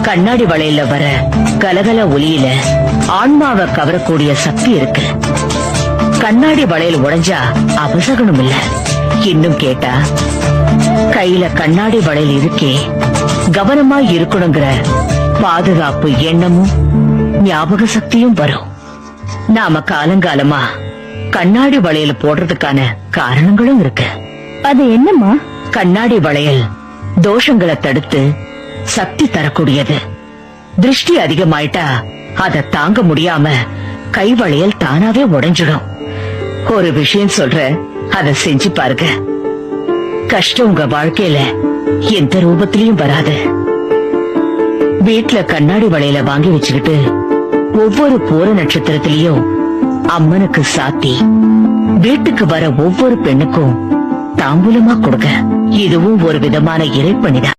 கண்ணாடி வளையல வர கலகல ஒளியில ஆன்மாவை கவரக்கூடிய சக்தி இருக்கு. கண்ணாடி வளையல் உடைஞ்சா அபசகனம் இல்ல. இன்னும் கேட்டா கையில கண்ணாடி வளையல் இருக்கே கவனமா இருக்கணுங்கிற பாதுகாப்பு எண்ணமும் ஞாபக சக்தியும் வரும். நாம காலங்காலமா கண்ணாடி வளையல் போடுறதுக்கான காரணங்களும் இருக்கு. அது என்னம்மா? கண்ணாடி வளையல் தோஷங்களை தடுத்து சக்தி தரக்கூடியது. திருஷ்டி அதிகமாயிட்டா அத தாங்க முடியாம கை வளையல் தானாவே உடைஞ்சிடும். ஒரு விஷயம் சொல்ற, அத செஞ்சு பாருங்க. கஷ்டம் உங்க வாழ்க்கையில எந்த ரூபத்திலயும் வராது. வீட்டுல கண்ணாடி வளையல வாங்கி வச்சுக்கிட்டு ஒவ்வொரு பூர நட்சத்திரத்திலயும் அம்மனுக்கு சாத்தி வீட்டுக்கு வர ஒவ்வொரு பெண்ணுக்கும் தாம்பூலமா கொடுங்க. இதுவும் ஒரு விதமான இறைப்பணிதான்.